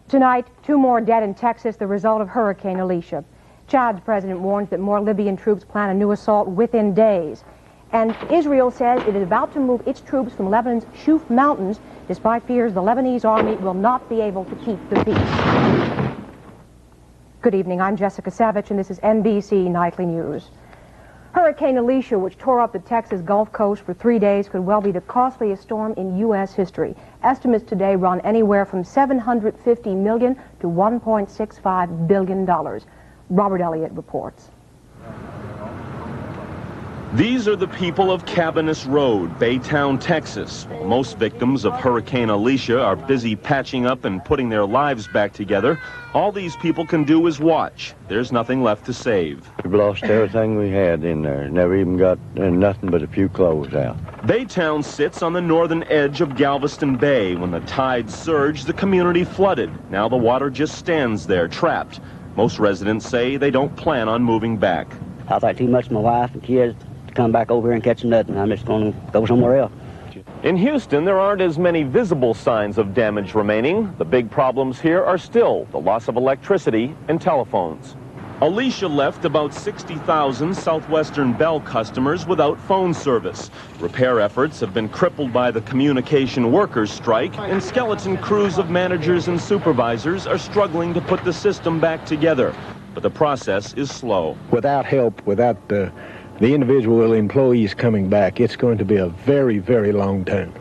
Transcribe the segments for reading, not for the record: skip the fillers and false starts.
Tonight, 2 more dead in Texas, the result of Hurricane Alicia. Chad's president warns that more Libyan troops plan a new assault within days. And Israel says it is about to move its troops from Lebanon's Shuf Mountains, despite fears the Lebanese army will not be able to keep the peace. Good evening, I'm Jessica Savitch, and this is NBC Nightly News. Hurricane Alicia, which tore up the Texas Gulf Coast for 3 days, could well be the costliest storm in U.S. history. Estimates today run anywhere from $750 million to $1.65 billion. Robert Elliott reports. These are the people of Cabanis Road, Baytown, Texas. While most victims of Hurricane Alicia are busy patching up and putting their lives back together, all these people can do is watch. There's nothing left to save. We've lost everything we had in there. Never even got nothing but a few clothes out. Baytown sits on the northern edge of Galveston Bay. When the tides surged, the community flooded. Now the water just stands there, trapped. Most residents say they don't plan on moving back. I thought too much of my wife and kids to come back over here and catch nothing. I'm just going to go somewhere else. In Houston, there aren't as many visible signs of damage remaining. The big problems here are still the loss of electricity and telephones. Alicia left about 60,000 Southwestern Bell customers without phone service. Repair efforts have been crippled by the communication workers' strike, and skeleton crews of managers and supervisors are struggling to put the system back together. But the process is slow. Without help, without the individual employees coming back, it's going to be a very, very long time.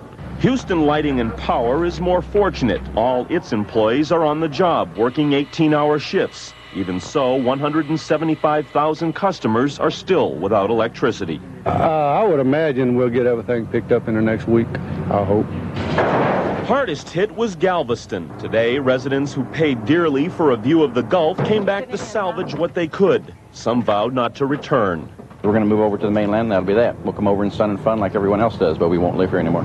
Houston Lighting and Power is more fortunate. All its employees are on the job, working 18-hour shifts. Even so, 175,000 customers are still without electricity. I would imagine we'll get everything picked up in the next week, I hope. Hardest hit was Galveston. Today, residents who paid dearly for a view of the Gulf came back to salvage what they could. Some vowed not to return. We're going to move over to the mainland, that'll be that. We'll come over in sun and fun like everyone else does, but we won't live here anymore.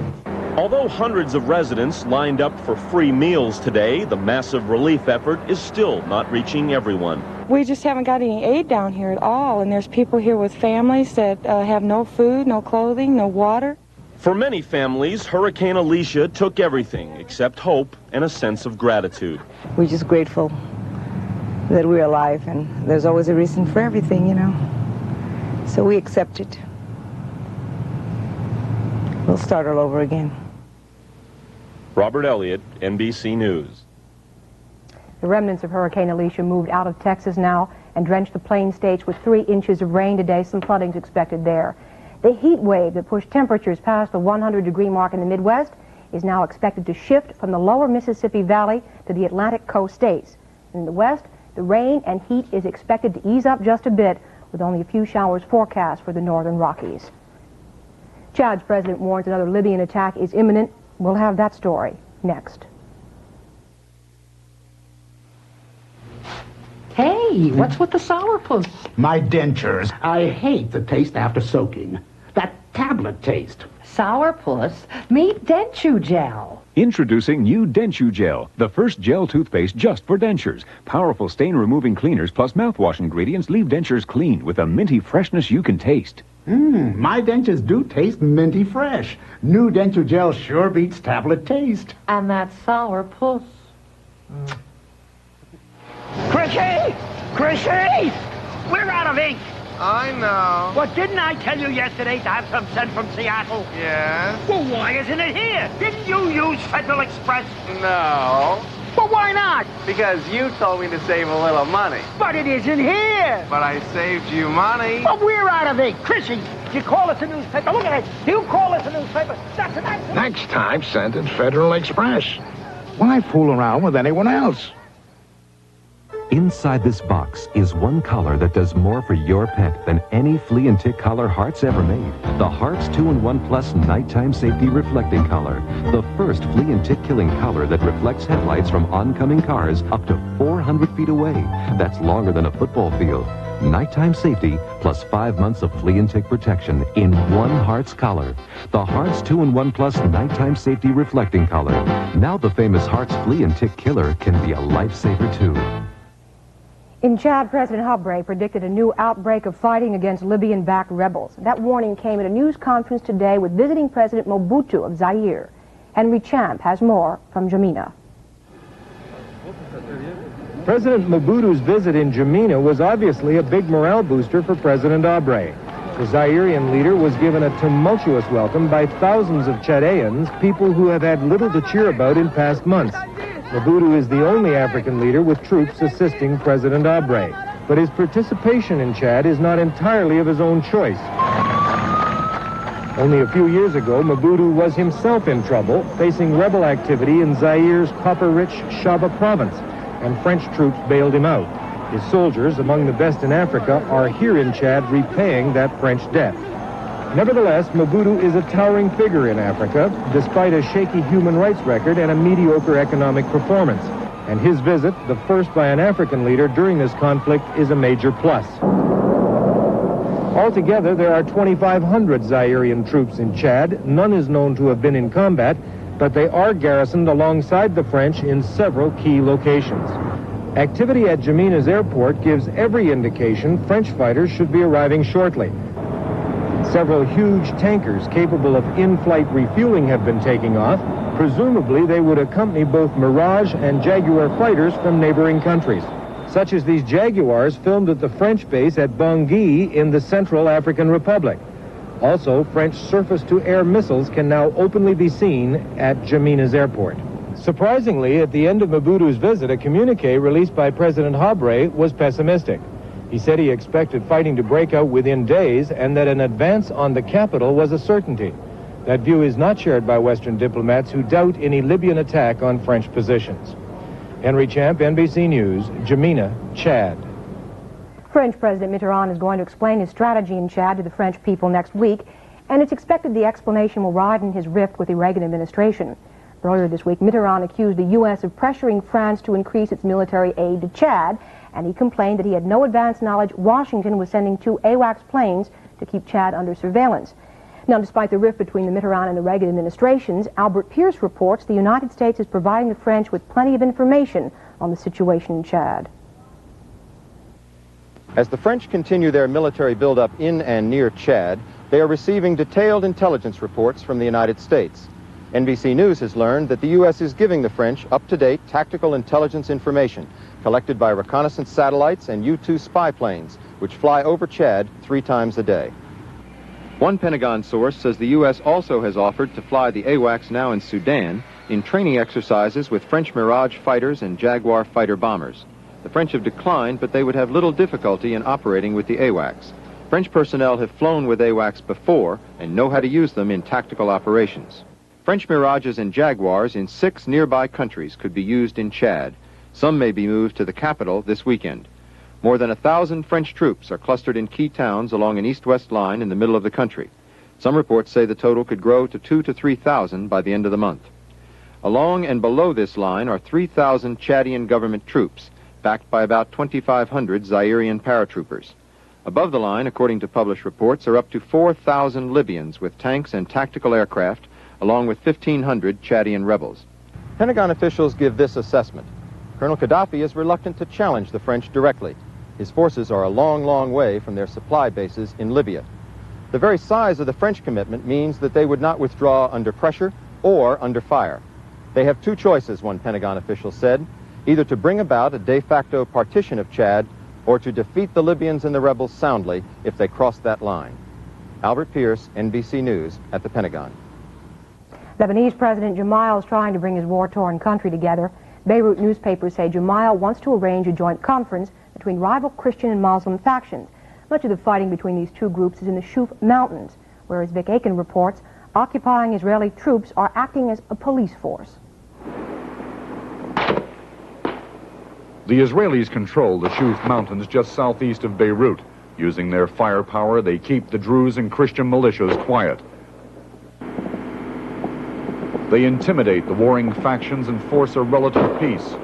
Although hundreds of residents lined up for free meals today, the massive relief effort is still not reaching everyone. We just haven't got any aid down here at all, and there's people here with families that have no food, no clothing, no water. For many families, Hurricane Alicia took everything except hope and a sense of gratitude. We're just grateful that we're alive, and there's always a reason for everything, you know. So we accept it. We'll start all over again. Robert Elliott, NBC News. The remnants of Hurricane Alicia moved out of Texas now and drenched the plain states with 3 inches of rain today. Some flooding is expected there. The heat wave that pushed temperatures past the 100-degree mark in the Midwest is now expected to shift from the lower Mississippi Valley to the Atlantic coast states. In the West, the rain and heat is expected to ease up just a bit, with only a few showers forecast for the northern Rockies. Chad's president warns another Libyan attack is imminent. We'll have that story next. Hey, what's with the sourpuss? My dentures. I hate the taste after soaking. That tablet taste. Sourpuss? Meet Denture Gel. Introducing new Denture Gel, the first gel toothpaste just for dentures. Powerful stain-removing cleaners plus mouthwash ingredients leave dentures clean with a minty freshness you can taste. My dentures do taste minty fresh. New Denture Gel sure beats tablet taste. And that sourpuss. Chrissy! Chrissy! We're out of ink! I know. Well, didn't I tell you yesterday to have some sent from Seattle? Yes. Well, why isn't it here? Didn't you use Federal Express? No. But why not? Because you told me to save a little money. But it isn't here. But I saved you money. But we're out of ink. Chrissy, you call us a newspaper. Look at it. You call us a newspaper. That's an accident. Next time, send it Federal Express. Why fool around with anyone else? Inside this box is one collar that does more for your pet than any flea and tick collar Hearts ever made. The Hearts 2-in-1 Plus Nighttime Safety Reflecting Collar. The first flea and tick killing collar that reflects headlights from oncoming cars up to 400 feet away. That's longer than a football field. Nighttime safety plus 5 months of flea and tick protection in one Hearts collar. The Hearts 2-in-1 Plus Nighttime Safety Reflecting Collar. Now the famous Hearts flea and tick killer can be a lifesaver too. In Chad, President Habre predicted a new outbreak of fighting against Libyan-backed rebels. That warning came at a news conference today with visiting President Mobutu of Zaire. Henry Champ has more from Jamina. President Mobutu's visit in N'Djamena was obviously a big morale booster for President Habré. The Zairian leader was given a tumultuous welcome by thousands of Chadians, people who have had little to cheer about in past months. Mobutu is the only African leader with troops assisting President Habré. But his participation in Chad is not entirely of his own choice. Only a few years ago, Mobutu was himself in trouble, facing rebel activity in Zaire's copper-rich Shaba province, and French troops bailed him out. His soldiers, among the best in Africa, are here in Chad repaying that French debt. Nevertheless, Mobutu is a towering figure in Africa, despite a shaky human rights record and a mediocre economic performance. And his visit, the first by an African leader during this conflict, is a major plus. Altogether, there are 2,500 Zairian troops in Chad. None is known to have been in combat, but they are garrisoned alongside the French in several key locations. Activity at N'Djamena's airport gives every indication French fighters should be arriving shortly. Several huge tankers capable of in-flight refueling have been taking off. Presumably, they would accompany both Mirage and Jaguar fighters from neighboring countries, such as these Jaguars filmed at the French base at Bangui in the Central African Republic. Also, French surface-to-air missiles can now openly be seen at N'Djamena's airport. Surprisingly, at the end of Mobutu's visit, a communique released by President Habré was pessimistic. He said he expected fighting to break out within days and that an advance on the capital was a certainty. That view is not shared by Western diplomats who doubt any Libyan attack on French positions. Henry Champ, NBC News, N'Djamena, Chad. French President Mitterrand is going to explain his strategy in Chad to the French people next week, and it's expected the explanation will widen his rift with the Reagan administration. Earlier this week, Mitterrand accused the U.S. of pressuring France to increase its military aid to Chad, and he complained that he had no advance knowledge Washington was sending 2 AWACS planes to keep Chad under surveillance. Now, despite the rift between the Mitterrand and the Reagan administrations, Albert Pierce reports the United States is providing the French with plenty of information on the situation in Chad. As the French continue their military buildup in and near Chad, they are receiving detailed intelligence reports from the United States. NBC News has learned that the U.S. is giving the French up-to-date tactical intelligence information collected by reconnaissance satellites and U-2 spy planes, which fly over Chad 3 times a day. One Pentagon source says the U.S. also has offered to fly the AWACS now in Sudan in training exercises with French Mirage fighters and Jaguar fighter bombers. The French have declined, but they would have little difficulty in operating with the AWACS. French personnel have flown with AWACS before and know how to use them in tactical operations. French Mirages and Jaguars in 6 nearby countries could be used in Chad. Some may be moved to the capital this weekend. More than 1,000 French troops are clustered in key towns along an east-west line in the middle of the country. Some reports say the total could grow to 2,000 to 3,000 by the end of the month. Along and below this line are 3,000 Chadian government troops, backed by about 2,500 Zairian paratroopers. Above the line, according to published reports, are up to 4,000 Libyans with tanks and tactical aircraft, along with 1,500 Chadian rebels. Pentagon officials give this assessment. Colonel Gaddafi is reluctant to challenge the French directly. His forces are a long, long way from their supply bases in Libya. The very size of the French commitment means that they would not withdraw under pressure or under fire. They have 2 choices, one Pentagon official said, either to bring about a de facto partition of Chad or to defeat the Libyans and the rebels soundly if they cross that line. Albert Pierce, NBC News, at the Pentagon. Lebanese President Gemayel is trying to bring his war-torn country together. Beirut newspapers say Gemayel wants to arrange a joint conference between rival Christian and Muslim factions. Much of the fighting between these 2 groups is in the Shuf Mountains, where, as Vic Aiken reports, occupying Israeli troops are acting as a police force. The Israelis control the Shuf Mountains just southeast of Beirut. Using their firepower, they keep the Druze and Christian militias quiet. They intimidate the warring factions and force a relative peace,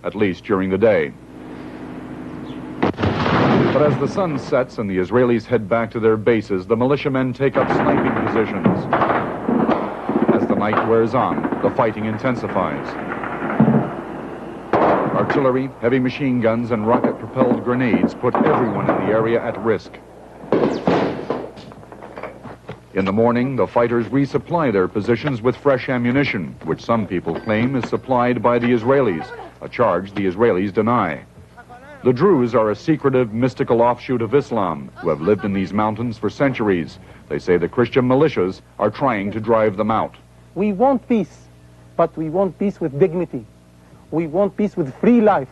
at least during the day. But as the sun sets and the Israelis head back to their bases, the militiamen take up sniping positions. As the night wears on, the fighting intensifies. Artillery, heavy machine guns, and rocket-propelled grenades put everyone in the area at risk. In the morning, the fighters resupply their positions with fresh ammunition, which some people claim is supplied by the Israelis. a charge the Israelis deny. The Druze are a secretive, mystical offshoot of Islam who have lived in these mountains for centuries. They say the Christian militias are trying to drive them out. We want peace, but we want peace with dignity. We want peace with free life.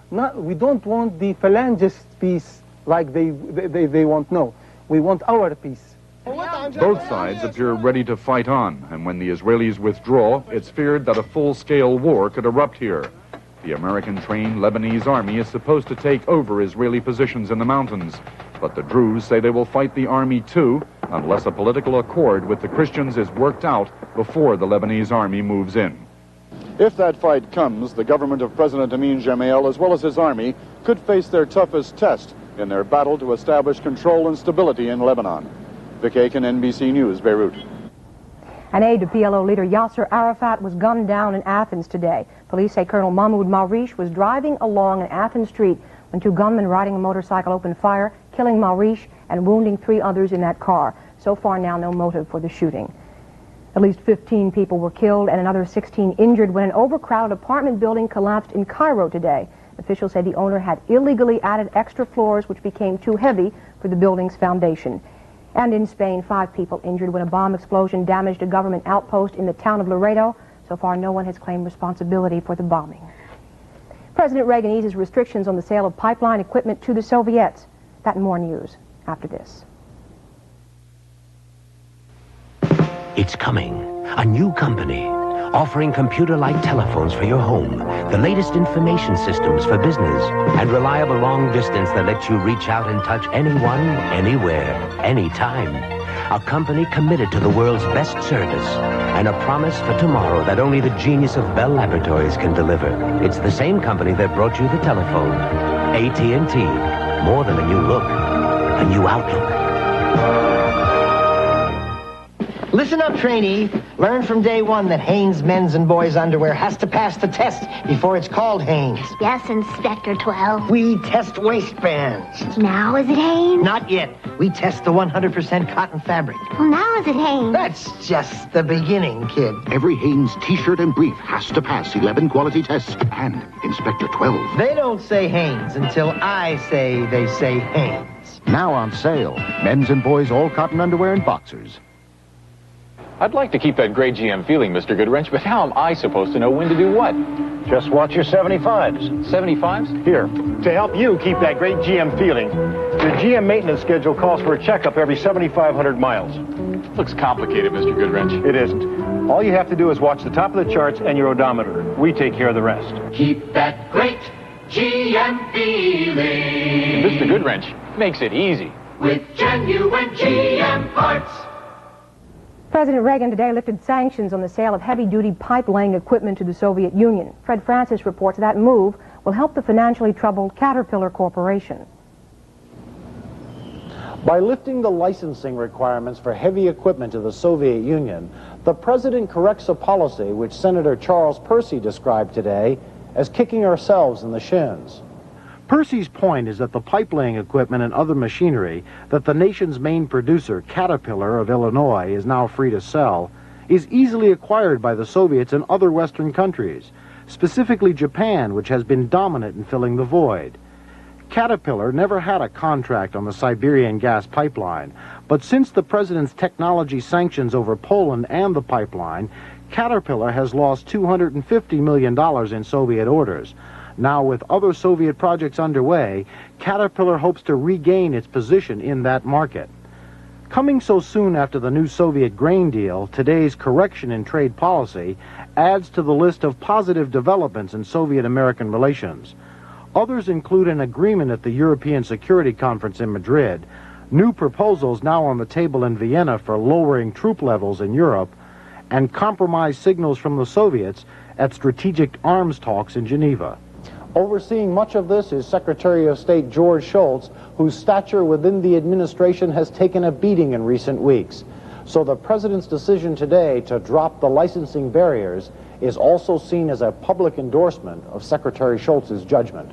We don't want the phalangist peace like they want. No, we want our peace. Both sides appear ready to fight on, and when the Israelis withdraw, it's feared that a full-scale war could erupt here. The American-trained Lebanese army is supposed to take over Israeli positions in the mountains, but the Druze say they will fight the army too, unless a political accord with the Christians is worked out before the Lebanese army moves in. If that fight comes, the government of President Amin Gemayel, as well as his army, could face their toughest test in their battle to establish control and stability in Lebanon. Vic Aiken, NBC News, Beirut. An aide to PLO leader Yasser Arafat was gunned down in Athens today. Police say Colonel Mahmoud Mawrish was driving along an Athens street when two gunmen riding a motorcycle opened fire, killing Mawrish and wounding 3 others in that car. So far now, no motive for the shooting. At least 15 people were killed and another 16 injured when an overcrowded apartment building collapsed in Cairo today. Officials say the owner had illegally added extra floors which became too heavy for the building's foundation. And in Spain, 5 people injured when a bomb explosion damaged a government outpost in the town of Laredo. So far, no one has claimed responsibility for the bombing. President Reagan eases restrictions on the sale of pipeline equipment to the Soviets. That and more news after this. It's coming. A new company offering computer-like telephones for your home, the latest information systems for business, and reliable long distance that lets you reach out and touch anyone, anywhere, anytime. A company committed to the world's best service and a promise for tomorrow that only the genius of Bell Laboratories can deliver. It's the same company that brought you the telephone. AT&T. More than a new look, a new outlook. Listen up, trainee. Learn from day one that Hanes men's and boys' underwear has to pass the test before it's called Hanes. Yes, Inspector 12. We test waistbands. Now is it Hanes? Not yet. We test the 100% cotton fabric. Well, now is it Hanes? That's just the beginning, kid. Every Hanes t-shirt and brief has to pass 11 quality tests. And Inspector 12. They don't say Hanes until I say they say Hanes. Now on sale. Men's and boys' all cotton underwear and boxers. I'd like to keep that great GM feeling, Mr. Goodwrench, but how am I supposed to know when to do what? Just watch your 75s. 75s? Here, to help you keep that great GM feeling, the GM maintenance schedule calls for a checkup every 7,500 miles. Looks complicated, Mr. Goodwrench. It isn't. All you have to do is watch the top of the charts and your odometer. We take care of the rest. Keep that great GM feeling. Mr. Goodwrench makes it easy. With genuine GM parts. President Reagan today lifted sanctions on the sale of heavy-duty pipe-laying equipment to the Soviet Union. Fred Francis reports that move will help the financially troubled Caterpillar Corporation. By lifting the licensing requirements for heavy equipment to the Soviet Union, the president corrects a policy which Senator Charles Percy described today as kicking ourselves in the shins. Percy's point is that the pipe-laying equipment and other machinery that the nation's main producer, Caterpillar of Illinois, is now free to sell, is easily acquired by the Soviets and other Western countries, specifically Japan, which has been dominant in filling the void. Caterpillar never had a contract on the Siberian gas pipeline, but since the president's technology sanctions over Poland and the pipeline, Caterpillar has lost $250 million in Soviet orders. Now, with other Soviet projects underway, Caterpillar hopes to regain its position in that market. Coming so soon after the new Soviet grain deal, today's correction in trade policy adds to the list of positive developments in Soviet-American relations. Others include an agreement at the European Security Conference in Madrid, new proposals now on the table in Vienna for lowering troop levels in Europe, and compromise signals from the Soviets at strategic arms talks in Geneva. Overseeing much of this is Secretary of State George Shultz, whose stature within the administration has taken a beating in recent weeks. So the president's decision today to drop the licensing barriers is also seen as a public endorsement of Secretary Shultz's judgment.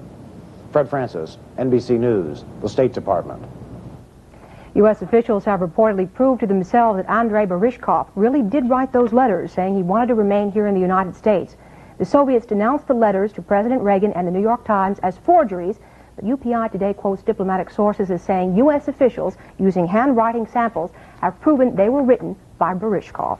Fred Francis, NBC News, the State Department. U.S. officials have reportedly proved to themselves that Andrei Barishkov really did write those letters saying he wanted to remain here in the United States. The Soviets denounced the letters to President Reagan and the New York Times as forgeries, but UPI today quotes diplomatic sources as saying U.S. officials using handwriting samples have proven they were written by Berishkov.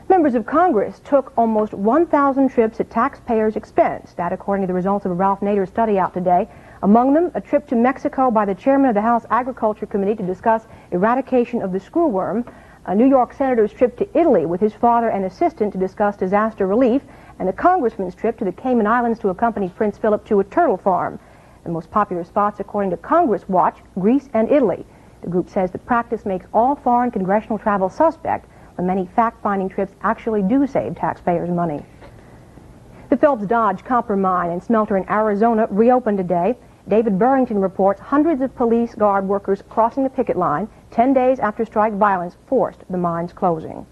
Members of Congress took almost 1,000 trips at taxpayers' expense, that according to the results of a Ralph Nader study out today. Among them, a trip to Mexico by the chairman of the House Agriculture Committee to discuss eradication of the screwworm, a New York senator's trip to Italy with his father and assistant to discuss disaster relief, and a congressman's trip to the Cayman Islands to accompany Prince Philip to a turtle farm. The most popular spots, according to Congress Watch, Greece and Italy. The group says the practice makes all foreign congressional travel suspect when many fact-finding trips actually do save taxpayers money. The Phelps Dodge copper mine and smelter in Arizona reopened today. David Burrington reports hundreds of police guard workers crossing the picket line 10 days after strike violence forced the mine's closing.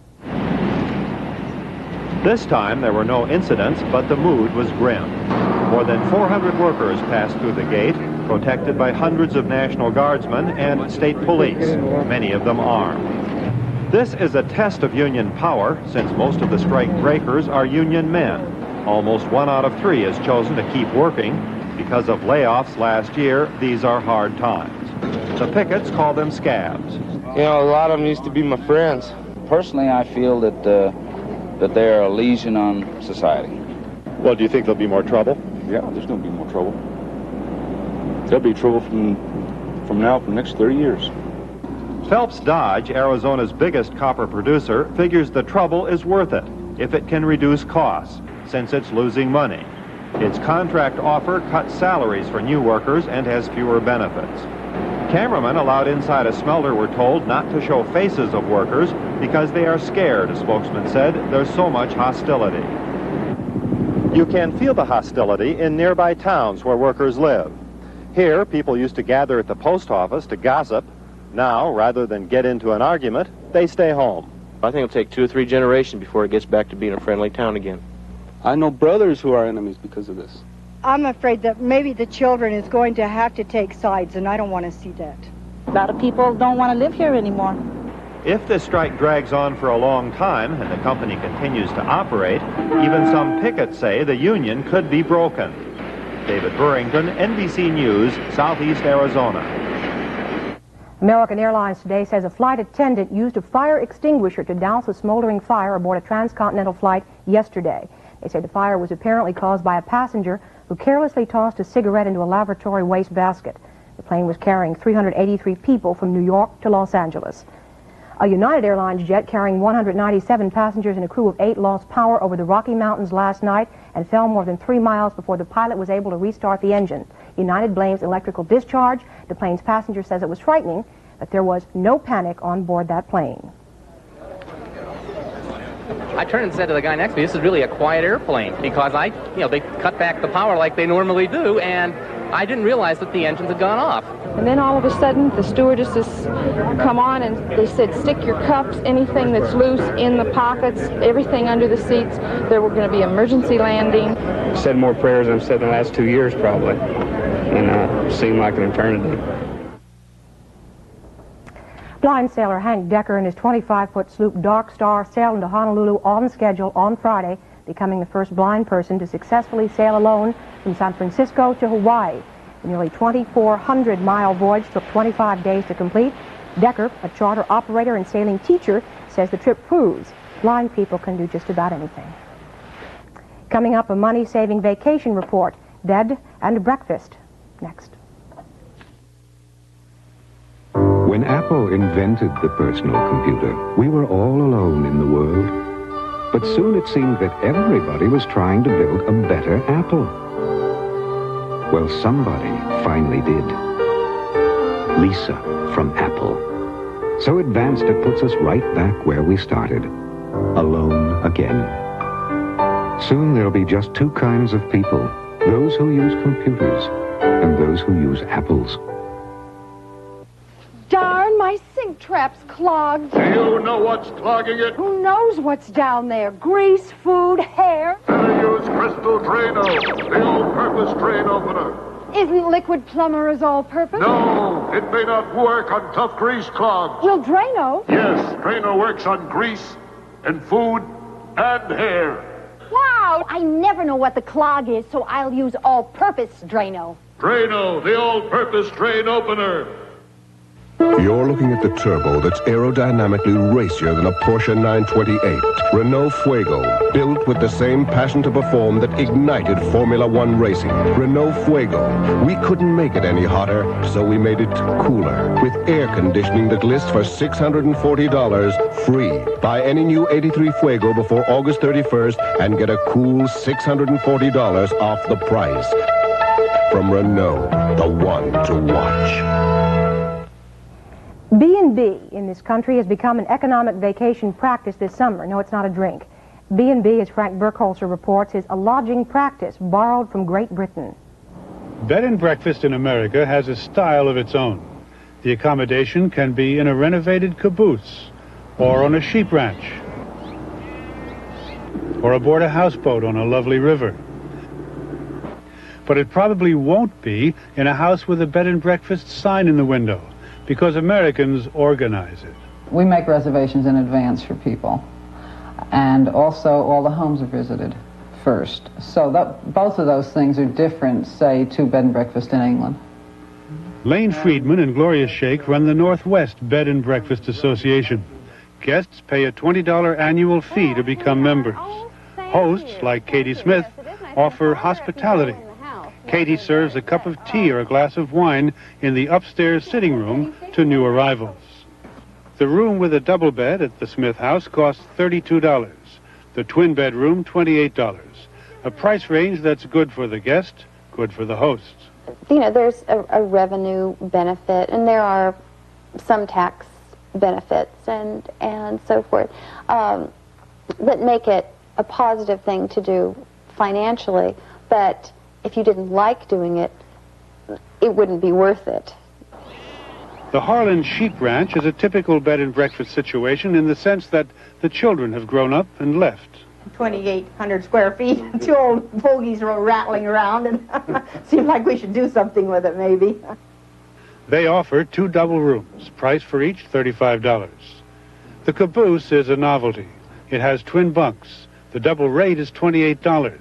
This time there were no incidents, but the mood was grim. More than 400 workers passed through the gate, protected by hundreds of National Guardsmen and state police, many of them armed. This is a test of union power, since most of the strike breakers are union men. Almost 1 out of 3 is chosen to keep working. Because of layoffs last year, these are hard times. The pickets call them scabs. You know, a lot of them used to be my friends. Personally, I feel that they are a lesion on society. Well, do you think there'll be more trouble? Yeah, there's going to be more trouble. There'll be trouble from now for the next 30 years. Phelps Dodge, Arizona's biggest copper producer, figures the trouble is worth it if it can reduce costs, since it's losing money. Its contract offer cuts salaries for new workers and has fewer benefits. Cameramen allowed inside a smelter were told not to show faces of workers because they are scared, a spokesman said. There's so much hostility. You can feel the hostility in nearby towns where workers live. Here, people used to gather at the post office to gossip. Now, rather than get into an argument, they stay home. I think it'll take 2 or 3 generations before it gets back to being a friendly town again. I know brothers who are enemies because of this. I'm afraid that maybe the children is going to have to take sides, and I don't want to see that. A lot of people don't want to live here anymore. If this strike drags on for a long time and the company continues to operate, even some pickets say the union could be broken. David Burrington, NBC News, Southeast Arizona. American Airlines today says a flight attendant used a fire extinguisher to douse a smoldering fire aboard a transcontinental flight yesterday. They say the fire was apparently caused by a passenger who carelessly tossed a cigarette into a laboratory waste basket. The plane was carrying 383 people from New York to Los Angeles. A United Airlines jet carrying 197 passengers and a crew of 8 lost power over the Rocky Mountains last night and fell more than 3 miles before the pilot was able to restart the engine. United blames electrical discharge. The plane's passenger says it was frightening, but there was no panic on board that plane. I turned and said to the guy next to me, this is really a quiet airplane, because they cut back the power like they normally do, and I didn't realize that the engines had gone off. And then all of a sudden, the stewardesses come on and they said, stick your cups, anything that's loose in the pockets, everything under the seats. There were going to be emergency landing. Said more prayers than I've said in the last 2 years, probably. And it seemed like an eternity. Blind sailor Hank Decker and his 25-foot sloop Dark Star sailed into Honolulu on schedule on Friday, becoming the first blind person to successfully sail alone from San Francisco to Hawaii. The nearly 2,400-mile voyage took 25 days to complete. Decker, a charter operator and sailing teacher, says the trip proves blind people can do just about anything. Coming up, a money-saving vacation report, bed and breakfast. Next. When Apple invented the personal computer, we were all alone in the world. But soon it seemed that everybody was trying to build a better Apple. Well, somebody finally did. Lisa from Apple. So advanced it puts us right back where we started. Alone again. Soon there'll be just 2 kinds of people. Those who use computers and those who use apples. Darn, my sink trap's clogged. Do you know what's clogging it? Who knows what's down there? Grease, food, hair. Better use Crystal Drano, the all-purpose drain opener. Isn't liquid plumber's all-purpose? No, it may not work on tough grease clogs. Will Drano? Yes, Drano works on grease and food and hair. Wow! I never know what the clog is, so I'll use all-purpose Drano. Drano, the all-purpose drain opener. You're looking at the turbo that's aerodynamically racier than a Porsche 928. Renault Fuego, built with the same passion to perform that ignited Formula One racing. Renault Fuego. We couldn't make it any hotter, so we made it cooler. With air conditioning that lists for $640 free. Buy any new 83 Fuego before August 31st and get a cool $640 off the price. From Renault, the one to watch. B&B in this country has become an economic vacation practice this summer. No, it's not a drink. B&B, as Frank Burkholzer reports, is a lodging practice borrowed from Great Britain. Bed and breakfast in America has a style of its own. The accommodation can be in a renovated caboose, or on a sheep ranch, or aboard a houseboat on a lovely river. But it probably won't be in a house with a bed and breakfast sign in the window, because Americans organize it. We make reservations in advance for people, and also all the homes are visited first. So both of those things are different, say, to bed and breakfast in England. Lane Friedman and Gloria Shake run the Northwest Bed and Breakfast Association. Guests pay a $20 annual fee to become members. Hosts, like Katie Smith, offer hospitality. Katie serves a cup of tea or a glass of wine in the upstairs sitting room to new arrivals. The room with a double bed at the Smith house costs $32. The twin bedroom, $28. A price range that's good for the guest, good for the hosts. You know, there's a revenue benefit, and there are some tax benefits and so forth that make it a positive thing to do financially, but if you didn't like doing it, it wouldn't be worth it. The Harlan Sheep Ranch is a typical bed and breakfast situation in the sense that the children have grown up and left. 2,800 square feet, two old fogies are rattling around, and seems like we should do something with it, maybe. They offer 2 double rooms, price for each $35. The caboose is a novelty. It has twin bunks. The double rate is $28.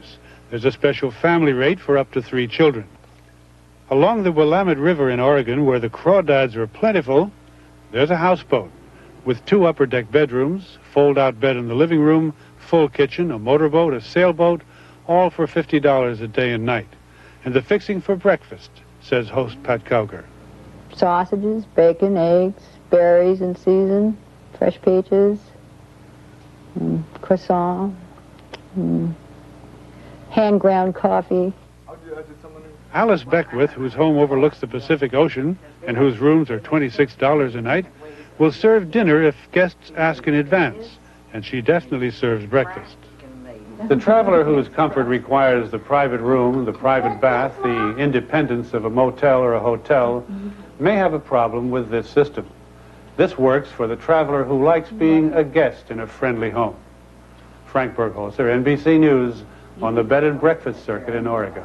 There's a special family rate for up to 3 children. Along the Willamette River in Oregon, where the crawdads are plentiful, there's a houseboat with 2 upper deck bedrooms, fold-out bed in the living room, full kitchen, a motorboat, a sailboat, all for $50 a day and night. And the fixing for breakfast, says host Pat Cowger. Sausages, bacon, eggs, berries in season, fresh peaches, croissant, hand-ground coffee. Alice Beckwith, whose home overlooks the Pacific Ocean and whose rooms are $26 a night, will serve dinner if guests ask in advance, and she definitely serves breakfast. The traveler whose comfort requires the private room, the private bath, the independence of a motel or a hotel, may have a problem with this system. This works for the traveler who likes being a guest in a friendly home. Frank Burkholzer, NBC News, on the bed and breakfast circuit in Oregon.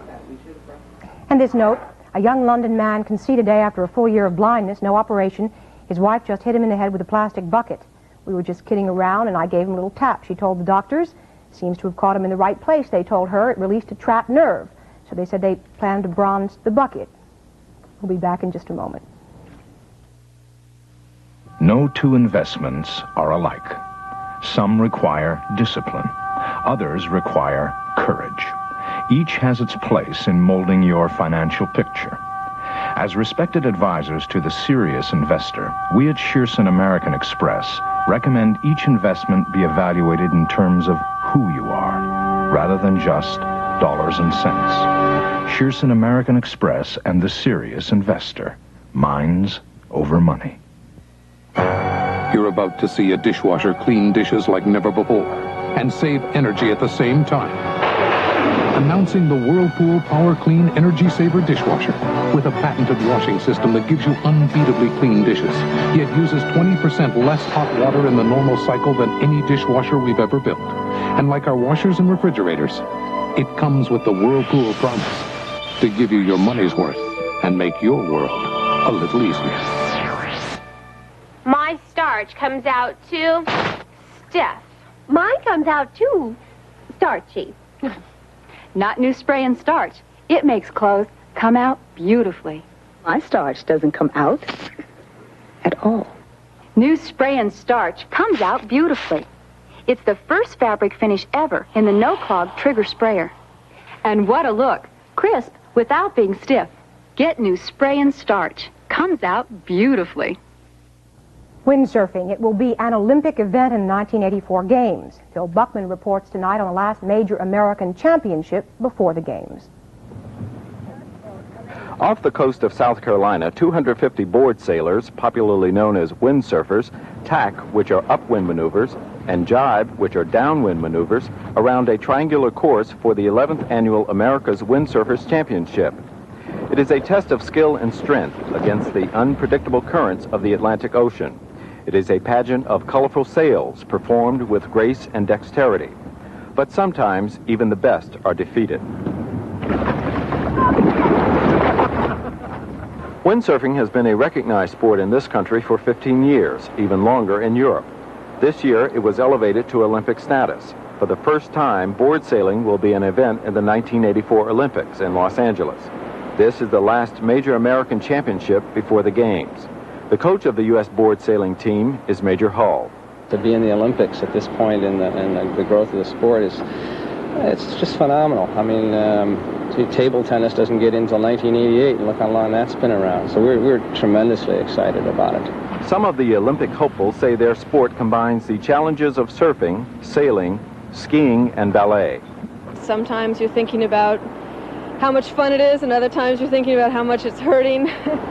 And this note, a young London man can see today after a full year of blindness, no operation. His wife just hit him in the head with a plastic bucket. We were just kidding around and I gave him a little tap. She told the doctors. Seems to have caught him in the right place, they told her. It released a trapped nerve. So they said they planned to bronze the bucket. We'll be back in just a moment. No 2 investments are alike. Some require discipline. Others require courage. Each has its place in molding your financial picture. As respected advisors to the serious investor, we at Shearson American Express recommend each investment be evaluated in terms of who you are, rather than just dollars and cents. Shearson American Express and the serious investor. Minds over money. You're about to see a dishwasher clean dishes like never before and save energy at the same time. Announcing the Whirlpool Power Clean Energy Saver Dishwasher with a patented washing system that gives you unbeatably clean dishes, yet uses 20% less hot water in the normal cycle than any dishwasher we've ever built. And like our washers and refrigerators, it comes with the Whirlpool promise to give you your money's worth and make your world a little easier. My starch comes out too stiff. Mine comes out too starchy. Not new spray and starch. It makes clothes come out beautifully. My starch doesn't come out at all. New spray and starch comes out beautifully. It's the first fabric finish ever in the no-clog trigger sprayer. And what a look. Crisp without being stiff. Get new spray and starch. Comes out beautifully. Windsurfing. It will be an Olympic event in the 1984 Games. Phil Buckman reports tonight on the last major American championship before the Games. Off the coast of South Carolina, 250 board sailors, popularly known as windsurfers, tack, which are upwind maneuvers, and jibe, which are downwind maneuvers, around a triangular course for the 11th Annual America's Windsurfers Championship. It is a test of skill and strength against the unpredictable currents of the Atlantic Ocean. It is a pageant of colorful sails performed with grace and dexterity. But sometimes even the best are defeated. Windsurfing has been a recognized sport in this country for 15 years, even longer in Europe. This year, it was elevated to Olympic status. For the first time, board sailing will be an event in the 1984 Olympics in Los Angeles. This is the last major American championship before the Games. The coach of the U.S. board sailing team is Major Hull. To be in the Olympics at this point in the growth of the sport it's just phenomenal. I mean, table tennis doesn't get in until 1988, and look how long that's been around. So we're tremendously excited about it. Some of the Olympic hopefuls say their sport combines the challenges of surfing, sailing, skiing, and ballet. Sometimes you're thinking about how much fun it is, and other times you're thinking about how much it's hurting.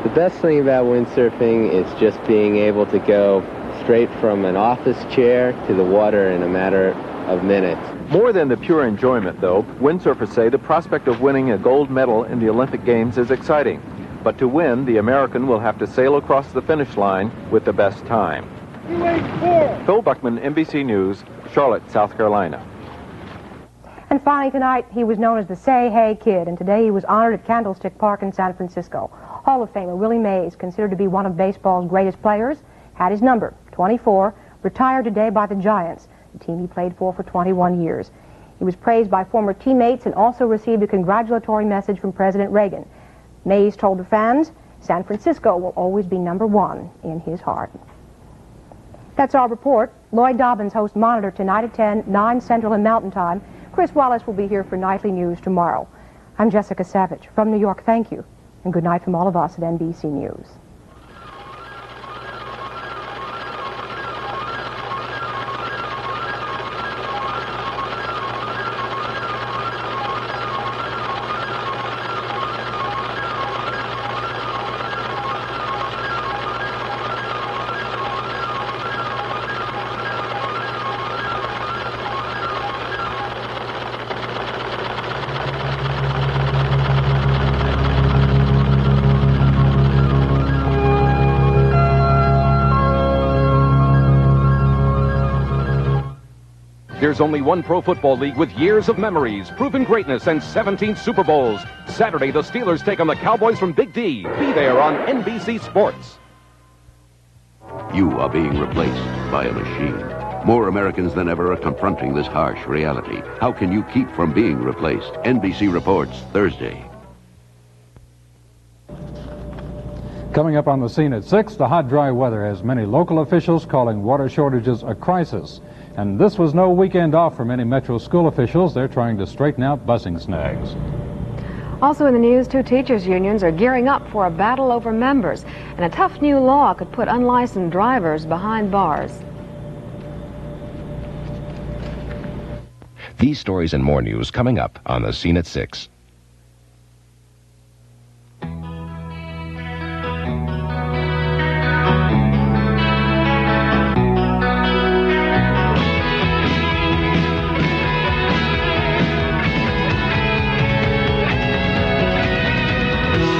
The best thing about windsurfing is just being able to go straight from an office chair to the water in a matter of minutes. More than the pure enjoyment, though, windsurfers say the prospect of winning a gold medal in the Olympic Games is exciting. But to win, the American will have to sail across the finish line with the best time. Phil Buckman, NBC News, Charlotte, South Carolina. And finally tonight, he was known as the Say Hey Kid, and today he was honored at Candlestick Park in San Francisco. Hall of Famer Willie Mays, considered to be one of baseball's greatest players, had his number, 24, retired today by the Giants, the team he played for 21 years. He was praised by former teammates and also received a congratulatory message from President Reagan. Mays told the fans, San Francisco will always be #1 in his heart. That's our report. Lloyd Dobbins hosts Monitor tonight at 10, 9 Central and Mountain Time. Chris Wallace will be here for Nightly News tomorrow. I'm Jessica Savitch from New York. Thank you, and good night from all of us at NBC News. There's only one pro football league with years of memories, proven greatness, and 17 Super Bowls. Saturday, the Steelers take on the Cowboys from Big D. Be there on NBC Sports. You are being replaced by a machine. More Americans than ever are confronting this harsh reality. How can you keep from being replaced? NBC reports Thursday. Coming up on the scene at 6, the hot, dry weather has many local officials calling water shortages a crisis. And this was no weekend off for many Metro school officials. They're trying to straighten out busing snags. Also in the news, 2 teachers' unions are gearing up for a battle over members. And a tough new law could put unlicensed drivers behind bars. These stories and more news coming up on the scene at 6.